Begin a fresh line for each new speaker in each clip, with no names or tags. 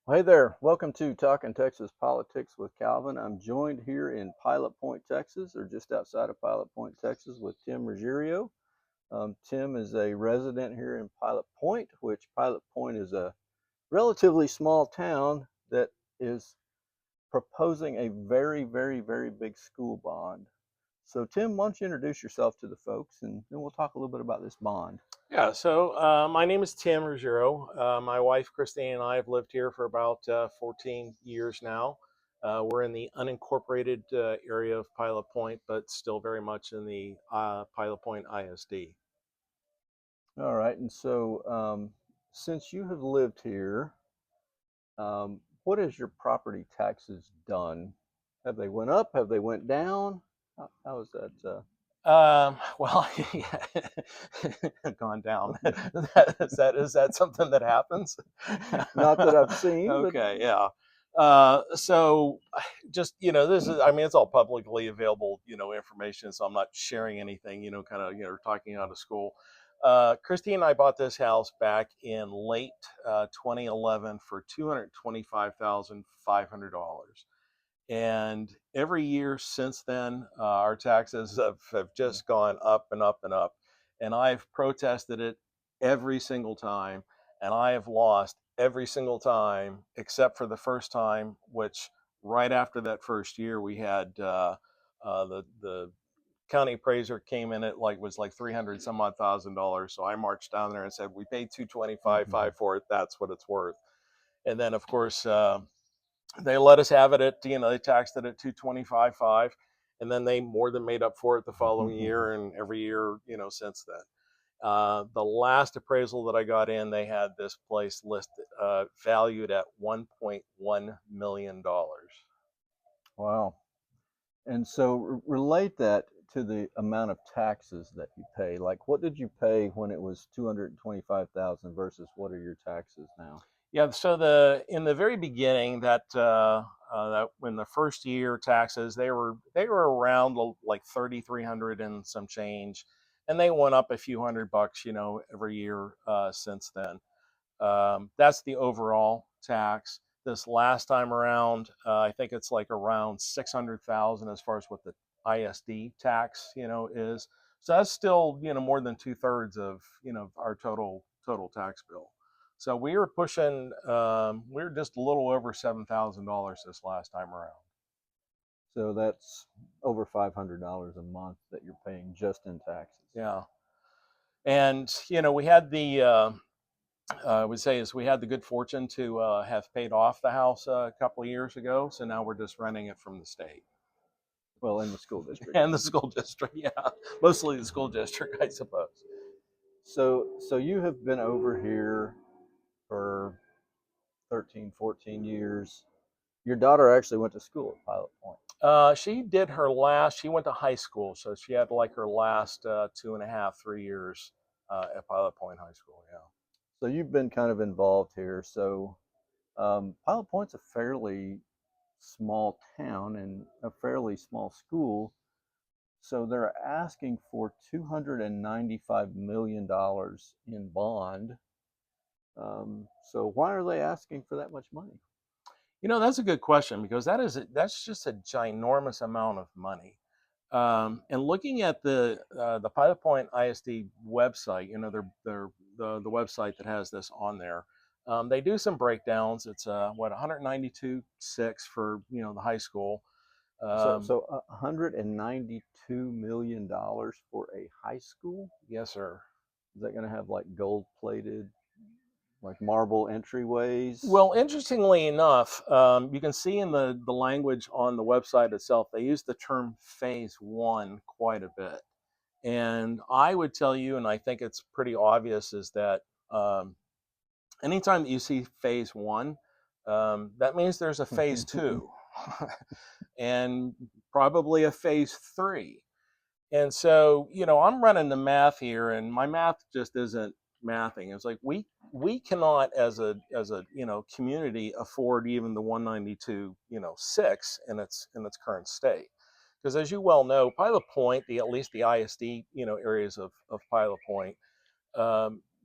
Hey there, welcome to Talking Texas Politics with Calvin. I'm joined here in Pilot Point, Texas, or just outside of Pilot Point, Texas, with Tim Ruggerio. Tim is a resident here in Pilot Point, which Pilot Point is a relatively small town that is proposing a very, very, very big school bond. So, Tim, why don't you introduce yourself to the folks and then we'll talk a little bit about this bond.
My name is Tim Ruggiero. My wife Christine and I have lived here for about 14 years now. We're in the unincorporated area of Pilot Point, but still very much in the Pilot Point ISD.
All right, and so since you have lived here, what has your property taxes done? Have they went up? Have they went down? How is that?
Well, yeah, gone down. Is that something that happens?
Not that I've seen, but
Okay, yeah. So just this is, I mean, it's all publicly available information, so I'm not sharing anything, kind of talking out of school. Christy and I bought this house back in late 2011 for $225,500. And every year since then, our taxes have just gone up and up and up. And I've protested it every single time, and I have lost every single time, except for the first time, which right after that first year, we had the county appraiser came in at like 300 some odd $1,000. So I marched down there and said, we paid 225
mhm.
five for it. That's what it's worth. And then, of course, they let us have it at, they taxed it at 225.5, and then they more than made up for it the following year and every year, since then. The last appraisal that I got in, they had this place listed, valued at $1.1 million.
Wow. And so relate that to the amount of taxes that you pay. Like, what did you pay when it was 225,000 versus what are your taxes now?
Yeah, so in the very beginning, that when the first year taxes, they were around like 3,300 and some change, and they went up a few $100, every year since then. That's the overall tax. This last time around, I think it's like around 600,000 as far as what the ISD tax, is. So that's still, more than two-thirds of, our total tax bill. So we were pushing, we were just a little over $7,000 this last time around.
So that's over $500 a month that you're paying just in taxes.
Yeah, and we had I would say is we had the good fortune to have paid off the house a couple of years ago. So now we're just renting it from the state
Well, in the school district.
and the school district. Yeah, mostly the school district, I suppose.
So you have been over here for 13, 14 years. Your daughter actually went to school at Pilot Point.
She did her last. She went to high school, so she had like her last 2.5, 3 years at Pilot Point High School. Yeah.
So you've been kind of involved here. So Pilot Point's a fairly small town and a fairly small school. So they're asking for $295 million in bond. So why are they asking for that much money?
That's a good question because that's just a ginormous amount of money. And looking at the Pilot Point ISD website, the website that has this on there. They do some breakdowns. It's 192.6 for the high school.
So,
Um,
so $192 million for a high school?
yes, sir.
Is that going to have like gold plated, like marble entryways?
Well, interestingly enough, you can see in the language on the website itself, they use the term phase one quite a bit. And I would tell you, and I think it's pretty obvious, is that um, anytime that you see phase one, that means there's a phase two and probably a phase three. And so, I'm running the math here, and my math just isn't mathing. It's like we cannot, as a community, afford even the 192 6 in its current state. Because as you well know, Pilot Point, the at least the ISD areas of Pilot Point,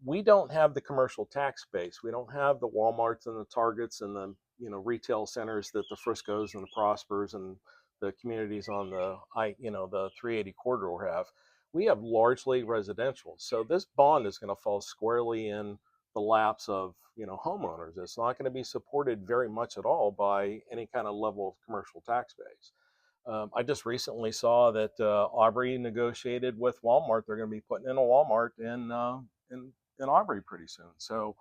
we don't have the commercial tax base. We don't have the Walmarts and the Targets and the retail centers that the Friscos and the Prospers and the communities on the 380 corridor have. We have largely residential. So this bond is going to fall squarely in the laps of homeowners. It's not going to be supported very much at all by any kind of level of commercial tax base. I just recently saw that Aubrey negotiated with Walmart. They're going to be putting in a Walmart in Aubrey pretty soon. So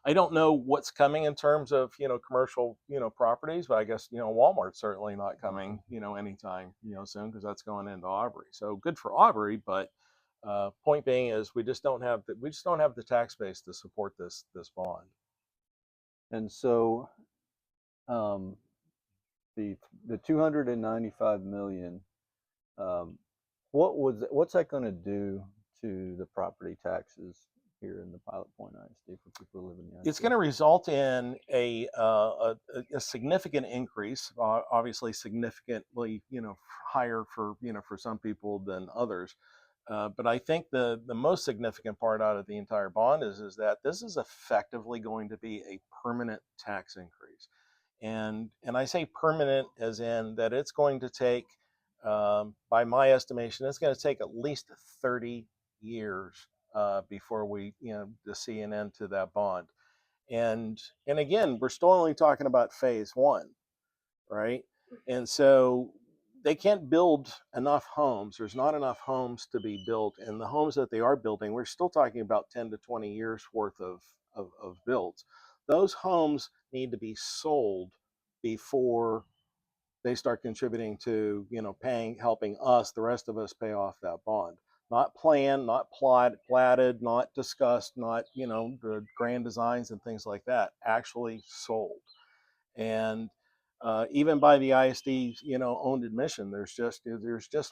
I don't know what's coming in terms of commercial properties, but I guess Walmart's certainly not coming anytime soon, because that's going into Aubrey. So good for Aubrey, but point being is we just don't have the tax base to support this bond.
And so um, the 295 million, what's that going to do to the property taxes here in the Pilot Point ISD for people who live in the ISD?
It's going to result in a significant increase, obviously significantly higher for for some people than others. But I think the most significant part out of the entire bond is that this is effectively going to be a permanent tax increase. And I say permanent as in that it's going to take, by my estimation, it's going to take at least 30 years before we to see an end to that bond. And again, we're still only talking about phase one, right? And so they can't build enough homes. There's not enough homes to be built, and the homes that they are building, we're still talking about 10 to 20 years worth of builds. Those homes need to be sold before they start contributing to helping us, the rest of us, pay off that bond. Not planned, not platted, not discussed, not the grand designs and things like that. Actually sold. And even by the ISD owned admission, there's just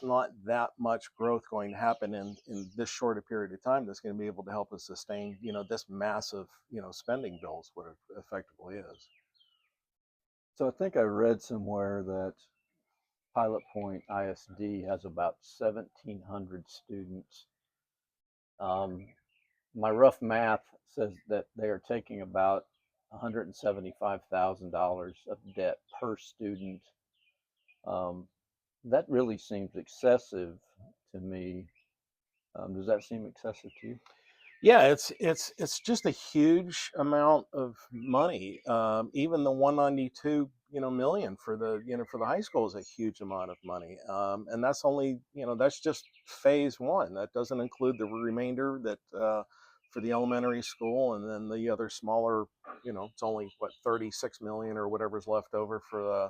not that much growth going to happen in this short a period of time that's going to be able to help us sustain this massive spending bill is what it effectively is.
So I think I read somewhere that Pilot Point ISD has about 1,700 students. My rough math says that they are taking about $175,000 of debt per student. That really seems excessive to me. Does that seem excessive to you?
Yeah, it's just a huge amount of money. Even the 192 million for the for the high school is a huge amount of money, and that's only that's just phase one. That doesn't include the remainder that for the elementary school, and then the other smaller. It's only what 36 million or whatever's left over for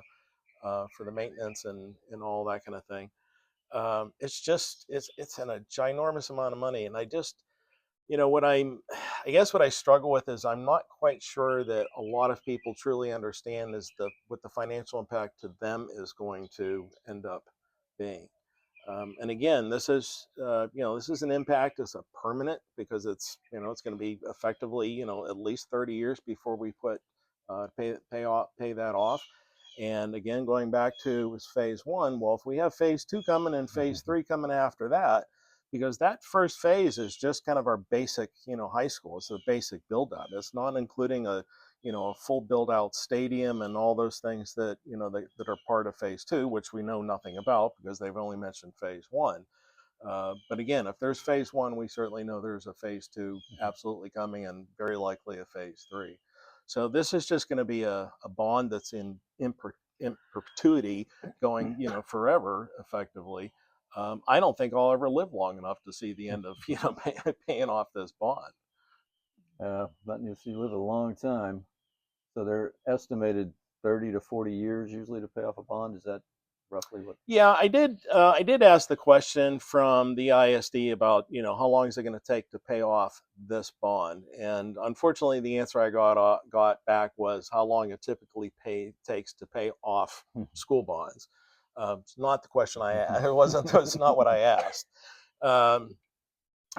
the maintenance and all that kind of thing. It's a ginormous amount of money, and I just what I guess what I struggle with is I'm not quite sure that a lot of people truly understand is what the financial impact to them is going to end up being. And again, this is this is an impact. It's a permanent, because it's it's going to be effectively at least 30 years before we pay that off. And again, going back to phase one, well, if we have phase two coming and phase three coming after that, because that first phase is just kind of our basic high school. It's a basic build out. It's not including a a full build out stadium and all those things that that are part of phase two, which we know nothing about because they've only mentioned phase one. But again, if there's phase one, we certainly know there's a phase two absolutely coming, and very likely a phase three. So this is just going to be a bond that's in perpetuity, going forever, effectively. I don't think I'll ever live long enough to see the end of paying off this bond.
But if you live a long time, so they're estimated 30 to 40 years usually to pay off a bond. Is that roughly what?
Yeah, I did. I did ask the question from the ISD about how long is it going to take to pay off this bond, and unfortunately, the answer I got back was how long it typically takes to pay off school bonds. It's not the question I asked. It wasn't. It's not what I asked.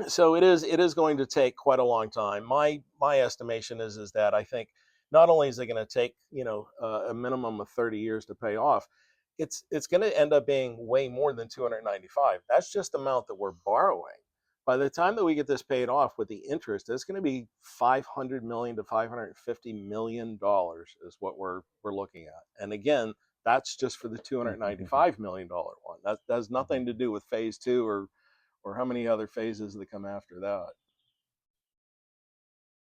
So it is going to take quite a long time. My estimation is that I think not only is it going to take a minimum of 30 years to pay off, it's going to end up being way more than 295. That's just the amount that we're borrowing. By the time that we get this paid off with the interest, it's going to be $500 million to $550 million is what we're looking at. And again, that's just for the $295 million one. That has nothing to do with phase two or how many other phases that come after that.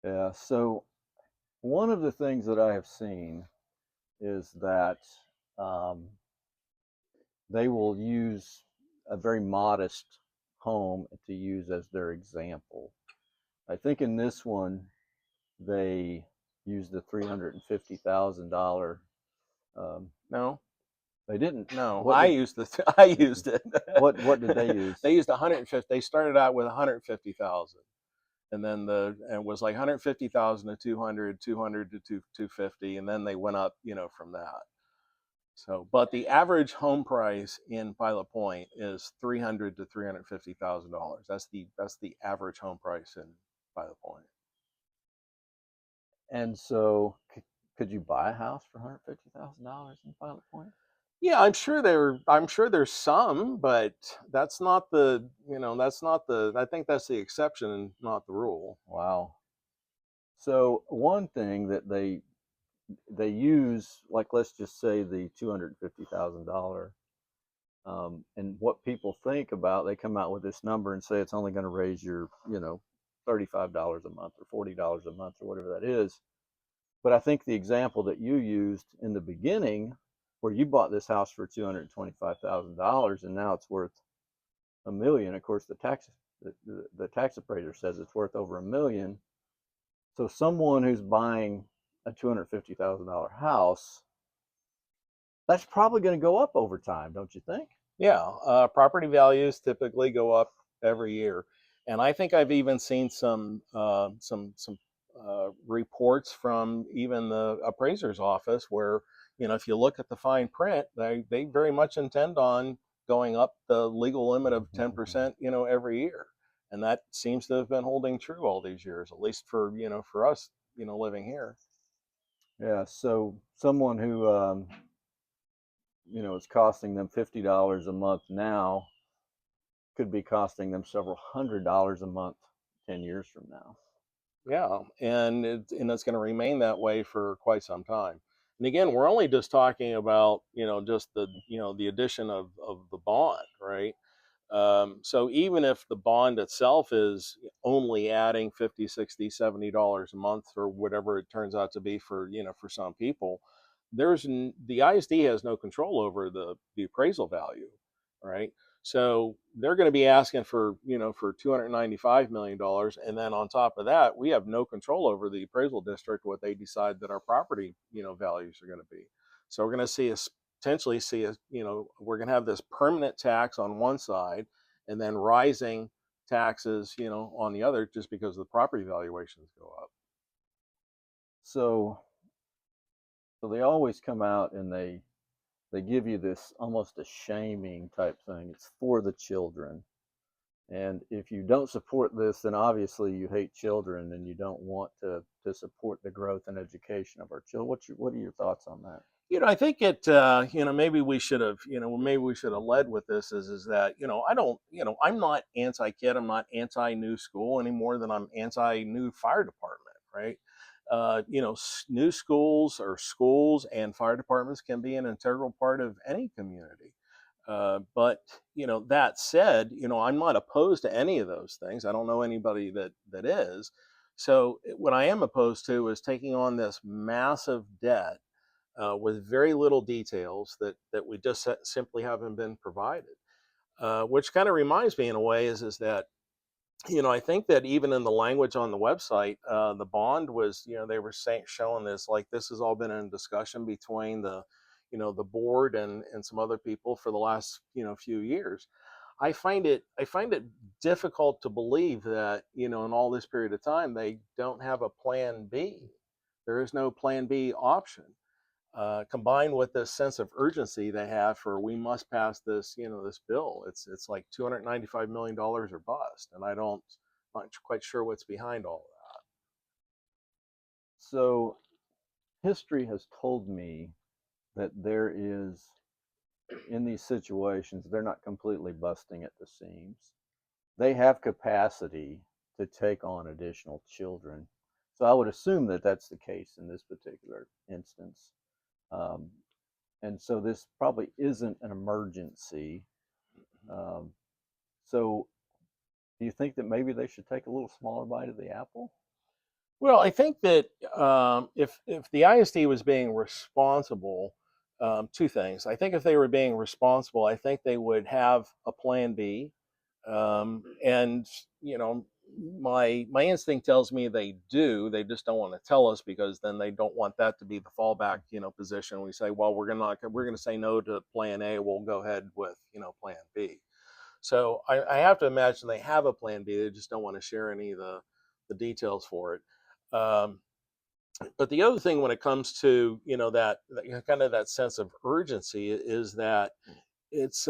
Yeah. So one of the things that I have seen is that um, they will use a very modest home to use as their example. I think in this one, they used the $350,000.
No,
They didn't.
no,
What
I
did
used I used it.
what did they use?
They used 150. They started out with 150,000, and then it was like 150,000 to 200, 200 to 250, and then they went up, from that. So, but the average home price in Pilot Point is $300,000 to $350,000. That's the average home price in Pilot Point.
And so, could you buy a house for $150,000 in Pilot Point?
Yeah, I'm sure there's some, but that's not the I think that's the exception and not the rule.
Wow. So one thing that they use, like let's just say the $250,000, and what people think about, they come out with this number and say it's only going to raise your, $35 a month or $40 a month or whatever that is. But I think the example that you used in the beginning, where you bought this house for $225,000 and now it's worth a million. Of course, the tax appraiser says it's worth over a million. So someone who's buying a $250,000 house, that's probably going to go up over time, don't you think?
Yeah, property values typically go up every year, and I think I've even seen some reports from even the appraiser's office where, if you look at the fine print, they very much intend on going up the legal limit of 10%, every year, and that seems to have been holding true all these years, at least for us, living here.
Yeah. So someone who it's costing them $50 a month now could be costing them several $100s a month 10 years from now.
Yeah, and it's going to remain that way for quite some time. And again, we're only just talking about just the addition of the bond, right? So even if the bond itself is only adding 50, 60, $70 a month or whatever it turns out to be for some people, the ISD has no control over the appraisal value, right? So they're going to be asking for $295 million, and then on top of that, we have no control over the appraisal district what they decide that our property values are going to be. So we're going to potentially see we're going to have this permanent tax on one side, and then rising taxes on the other, just because the property valuations go up.
So they always come out and they give you this almost a shaming type thing. It's for the children. And if you don't support this, then obviously you hate children and you don't want to support the growth and education of our children. What are your thoughts on that?
I think maybe we should have, led with this is that, I don't, I'm not anti-kid, I'm not anti-new school any more than I'm anti-new fire department, right? New schools or schools and fire departments can be an integral part of any community. But that said, I'm not opposed to any of those things. I don't know anybody that is. So what I am opposed to is taking on this massive debt with very little details that we just simply haven't been provided. Which kind of reminds me, in a way, is that I think that even in the language on the website, the bond was, they were showing this like this has all been in discussion between the board and some other people for the last few years. I find it difficult to believe that in all this period of time they don't have a plan B. There is no plan B option. Combined with this sense of urgency they have for we must pass this bill. It's like $295 million or bust, and not quite sure what's behind all of that.
So history has told me that there is, in these situations, they're not completely busting at the seams. they have capacity to take on additional children. So I would assume that that's the case in this particular instance. Um, and so this probably isn't an emergency. Um, so do you think that maybe they should take a little smaller bite of the apple?
Well, I think that if the ISD was being responsible, two things. I think if they were being responsible, I think they would have a plan B. And you know, my instinct tells me they do. They just don't want to tell us because then they don't want that to be the fallback, position. We say, well, we're gonna say no to plan A. We'll go ahead with plan B. So I have to imagine they have a plan B. They just don't want to share any of the details for it. Um, but the other thing when it comes to that kind of that sense of urgency is that it's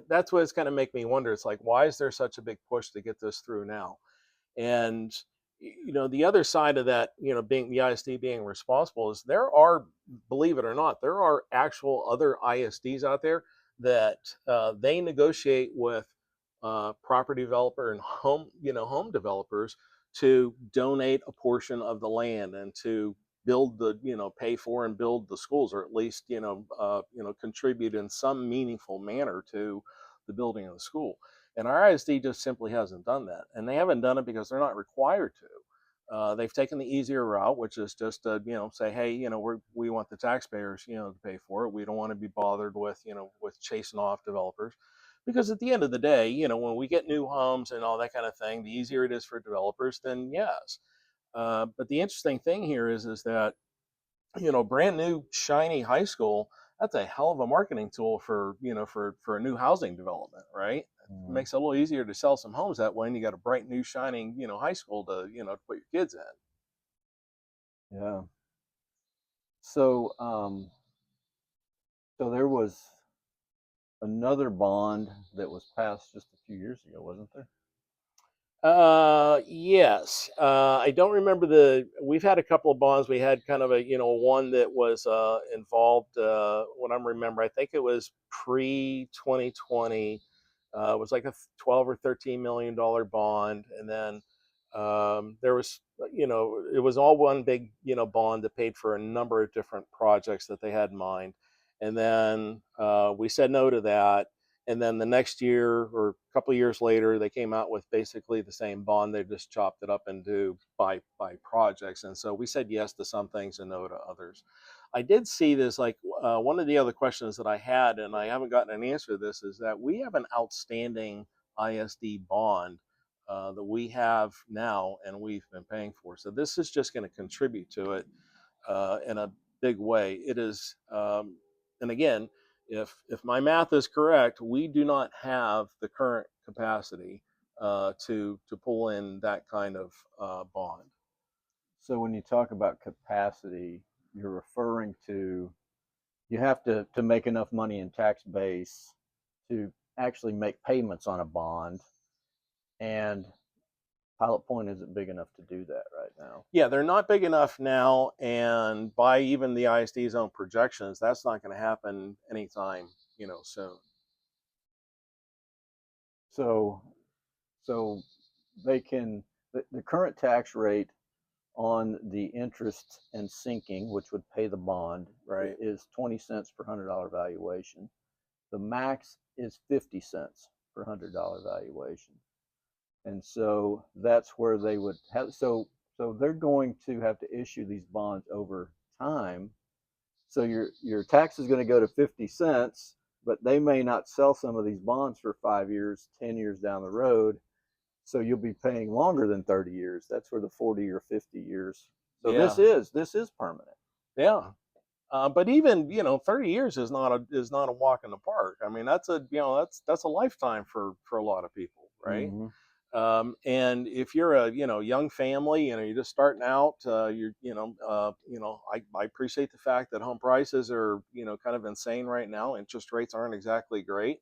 that's what it's kind of make me wonder. It's like, why is there such a big push to get this through now? And the other side of that, being the ISD being responsible, is there are, believe it or not, there are actual other ISDs out there that they negotiate with property developer and home developers to donate a portion of the land and to build the pay for and build the schools, or at least contribute in some meaningful manner to the building of the school. And our ISD just simply hasn't done that. And they haven't done it because they're not required to. They've taken the easier route, which is just to, say, hey, we want the taxpayers, to pay for it. We don't want to be bothered with chasing off developers. Because at the end of the day, when we get new homes and all that kind of thing, the easier it is for developers, then yes. But the interesting thing here is that brand new shiny high school, that's a hell of a marketing tool for for a new housing development, right? It
Mm,
makes it a little easier to sell some homes that way, and you got a bright new shining high school to to put your kids in.
yeah. So, so there was another bond that was passed just a few years ago, wasn't there?
Yes. I don't remember we've had a couple of bonds. We had kind of a, one that was involved, what I'm remember, I think it was pre 2020. It was like a 12 or $13 million bond. And then there was, it was all one big, bond that paid for a number of different projects that they had in mind. And then we said no to that, and then the next year or a couple of years later, they came out with basically the same bond. They just chopped it up into by projects. And so we said yes to some things and no to others. I did see this, like one of the other questions that I had, and I haven't gotten an answer to this, is that we have an outstanding ISD bond that we have now and we've been paying for. So this is just going to contribute to it in a big way. It is, and again, if my math is correct, we do not have the current capacity to pull in that kind of bond.
So when you talk about capacity, you're referring to you have to make enough money in tax base to actually make payments on a bond, and Pilot Point isn't big enough to do that right now.
Yeah, they're not big enough now, and by even the ISD's own projections, that's not going to happen anytime soon.
So so they can the current tax rate on the interest and sinking, which would pay the bond,
Right.
is 20 cents per $100 valuation. The max is 50 cents per $100 valuation. And so that's where they would have, so they're going to have to issue these bonds over time. So your tax is going to go to 50 cents, but they may not sell some of these bonds for 5 years, 10 years down the road. So you'll be paying longer than 30 years. That's where the 40 or 50 years. So
Yeah.
this is permanent.
Yeah. But even 30 years is not a walk in the park. I mean, that's a that's a lifetime for a lot of people, right?
Mm-hmm.
And if you're a young family, you're just starting out, I appreciate the fact that home prices are kind of insane right now. Interest rates aren't exactly great.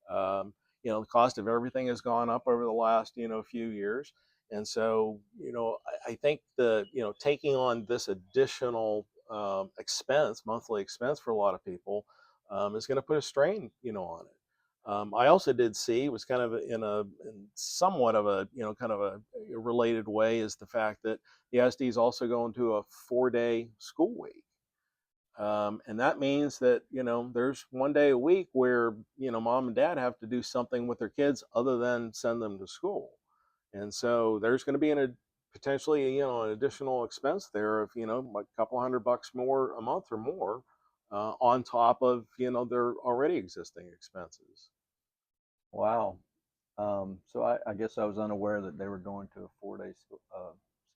Um, the cost of everything has gone up over the last few years, and so I think the taking on this additional monthly expense for a lot of people, is going to put a strain on it. I also did see, was kind of in somewhat of a, kind of a related way, is the fact that the ISD is also going to a 4-day school week. And that means that, there's one day a week where, mom and dad have to do something with their kids other than send them to school. And so there's going to be potentially, an additional expense there of, a couple $100 more a month or more, on top of, their already existing expenses.
Wow. So I guess I was unaware that they were going to a 4-day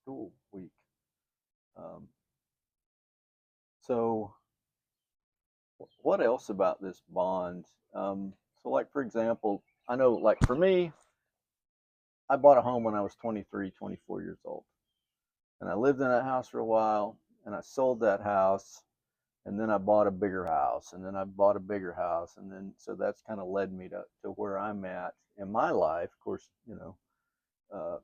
school week. Um, so what else about this bond? So like, for example, I know like for me, I bought a home when I was 23, 24 years old. And I lived in that house for a while and I sold that house and then I bought a bigger house and then I bought a bigger house. And then, so that's kind of led me to where I'm at in my life. Of course, uh,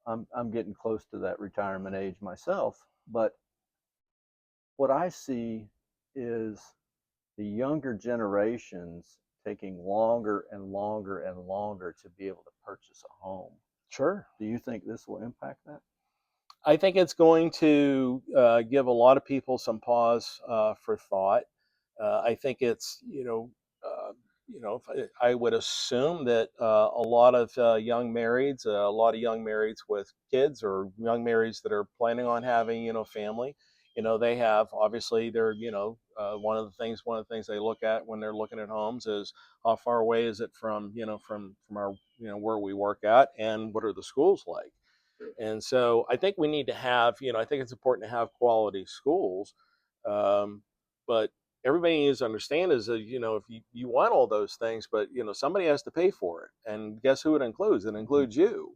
I'm getting close to that retirement age myself, but what I see is the younger generations taking longer and longer and longer to be able to purchase a home.
Sure.
Do you think this will impact that?
I think it's going to give a lot of people some pause for thought. I think it's, I would assume that a lot of young marrieds, a lot of young marrieds with kids, or young marrieds that are planning on having, family, they have, obviously, they're, one of the things they look at when they're looking at homes is how far away is it from, from our, where we work at, and what are the schools like. And so I think we need to have, I think it's important to have quality schools. But everybody needs to understand is that, if you want all those things, but, somebody has to pay for it. And guess who it includes? It includes you.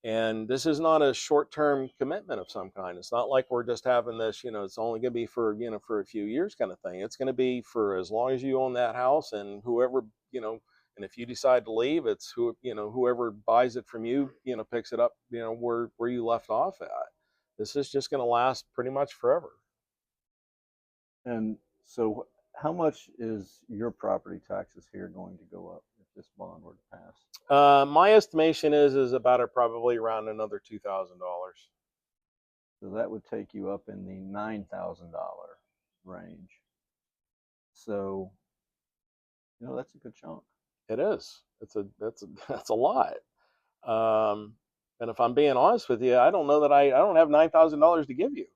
And this is not a short-term commitment of some kind. It's not like we're just having this, it's only going to be for, for a few years kind of thing. It's going to be for as long as you own that house, and whoever, and if you decide to leave, it's whoever buys it from you, picks it up, where you left off at. This is just going to last pretty much forever.
And so, how much is your property taxes here going to go up if this bond were to pass?
My estimation is about probably around another $2,000.
So that would take you up in the $9,000 range. So, that's a good chunk.
It is. That's a lot. And if I'm being honest with you, I don't know that I don't have $9,000 to give you.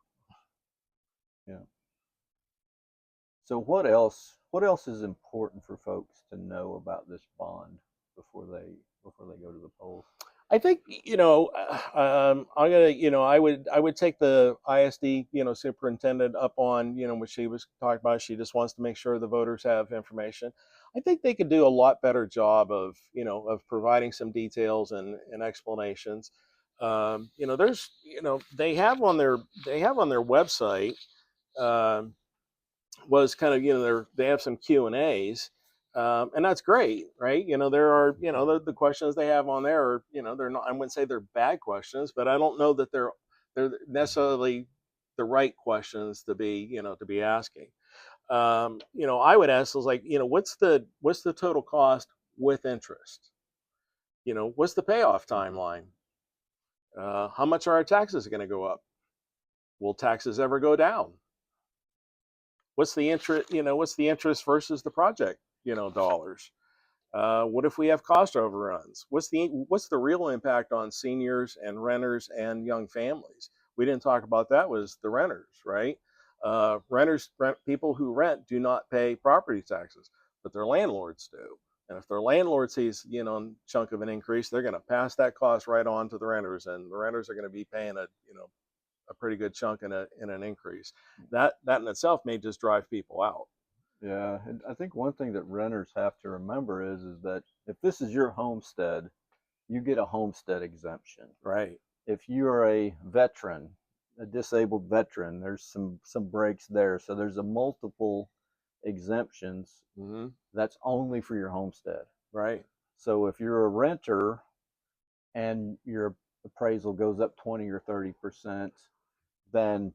Yeah. So what else is important for folks to know about this bond before they go to the polls?
I think, I'm gonna, I would take the ISD, superintendent up on, what she was talking about. She just wants to make sure the voters have information. I think they could do a lot better job of, of providing some details and explanations. There's, they have on their website, um, was kind of, they have some Q&As, and that's great, right? There are, the questions they have on there are, they're not, I wouldn't say they're bad questions, but I don't know that they're necessarily the right questions to be, to be asking. I would ask is like, what's the total cost with interest? What's the payoff timeline? How much are our taxes going to go up? Will taxes ever go down? What's the interest, what's the interest versus the project, dollars? What if we have cost overruns? What's the real impact on seniors and renters and young families? We didn't talk about that, was the renters, right? People who rent do not pay property taxes, but their landlords do. And if their landlord sees, a chunk of an increase, they're going to pass that cost right on to the renters, and the renters are going to be paying a pretty good chunk in an increase. That in itself may just drive people out.
Yeah, and I think one thing that renters have to remember is that if this is your homestead, you get a homestead exemption.
Right.
If you're a veteran, a disabled veteran, there's some breaks there. So there's a multiple exemptions.
Mm-hmm.
That's only for your homestead.
Right.
So if you're a renter and your appraisal goes up 20 or 30%, then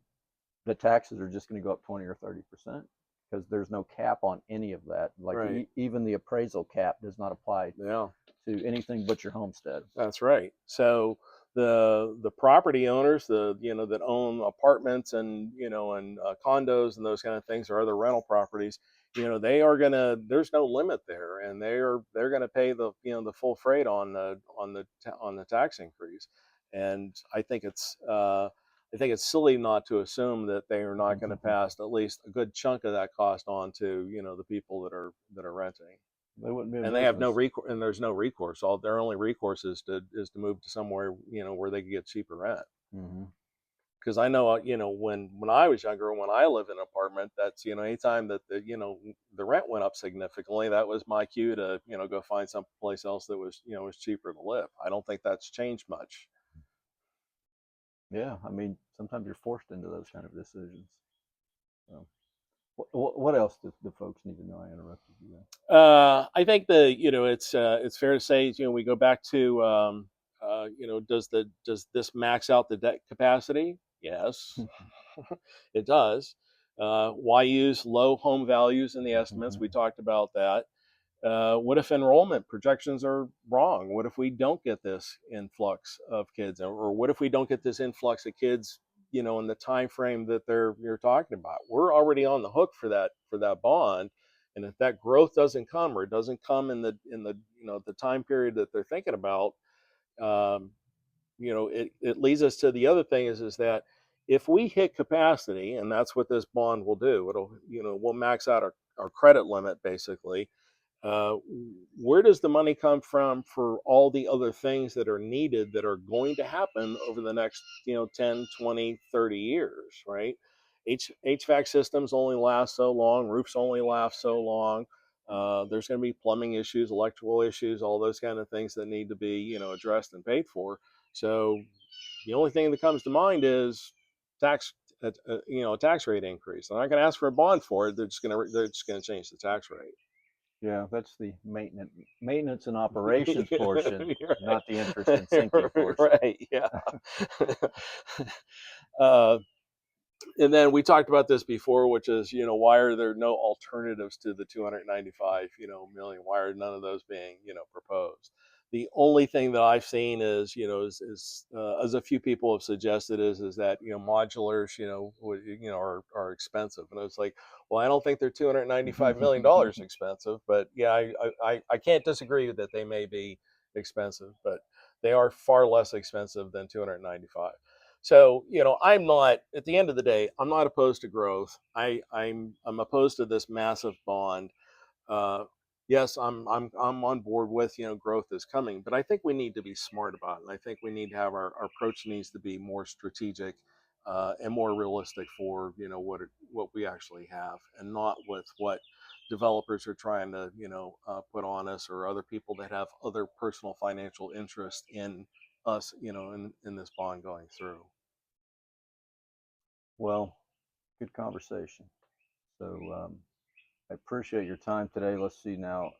the taxes are just going to go up 20 or 30%. because there's no cap on any of that. Like
Right.
even the appraisal cap does not apply
Yeah.
to anything but your homestead.
That's right. So the property owners, that own apartments and and condos and those kind of things, or other rental properties, they are gonna. There's no limit there, and they're gonna pay the full freight on the tax increase. And I think it's silly not to assume that they are not going to pass at least a good chunk of that cost on to the people that are renting.
They wouldn't be a
And they have no
business.
recourse, and there's no recourse. All their only recourse is to move to somewhere where they can get cheaper rent.
Mm-hmm.
Because I know when I was younger, when I lived in an apartment, that's anytime that the rent went up significantly, that was my cue to go find someplace else that was cheaper to live. I don't think that's changed much.
Yeah, I mean, sometimes you're forced into those kind of decisions. So, what else do folks need to know? I interrupted you there.
I think it's fair to say we go back to does this max out the debt capacity? Yes, it does. Why use low home values in the estimates? We talked about that. What if enrollment projections are wrong? What if we don't get this influx of kids, or what if we don't get this influx of kids, in the time frame that you're talking about? We're already on the hook for that bond, and if that growth doesn't come, or it doesn't come in the the time period that they're thinking about, um, it leads us to the other thing is that if we hit capacity, and that's what this bond will do, we'll max out our credit limit basically. uh, where does the money come from for all the other things that are needed that are going to happen over the next 10, 20, 30 years, right? HVAC systems only last so long, roofs only last so long. There's going to be plumbing issues, electrical issues, all those kind of things that need to be addressed and paid for. So the only thing that comes to mind is tax a tax rate increase. They're not going to ask for a bond for it. They're just going to change the tax rate.
Yeah, that's the maintenance and operations portion,
Right.
not the interest and sinking portion.
Right. Yeah. uh, and then we talked about this before, which is, why are there no alternatives to the 295, million? Why are none of those being, proposed? The only thing that I've seen is, as a few people have suggested, is that modulars, are expensive, and it's like, well, I don't think they're $295 million expensive, but yeah, I can't disagree that they may be expensive, but they are far less expensive than 295. So, I'm not, at the end of the day, I'm not opposed to growth. I'm opposed to this massive bond. Uh, yes, I'm on board with growth is coming, but I think we need to be smart about it. And I think we need to have our approach needs to be more strategic and more realistic for what we actually have, and not with what developers are trying to put on us, or other people that have other personal financial interest in us, in this bond going through.
Well, good conversation. So I appreciate your time today. Let's see now.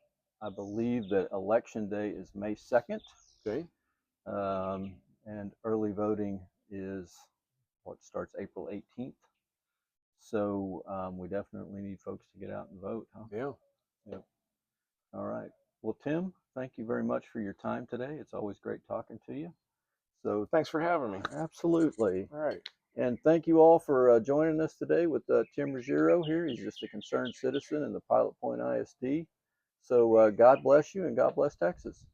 I believe that election day is May 2nd,
Okay.
and early voting is what starts April 18th. So we definitely need folks to get out and vote, huh?
Yeah.
Yep. All right. Well, Tim, thank you very much for your time today. It's always great talking to you. So
Thanks for having me.
absolutely.
All right.
And thank you all for joining us today with Tim Ruggiero here. He's just a concerned citizen in the Pilot Point ISD. So God bless you and God bless Texas.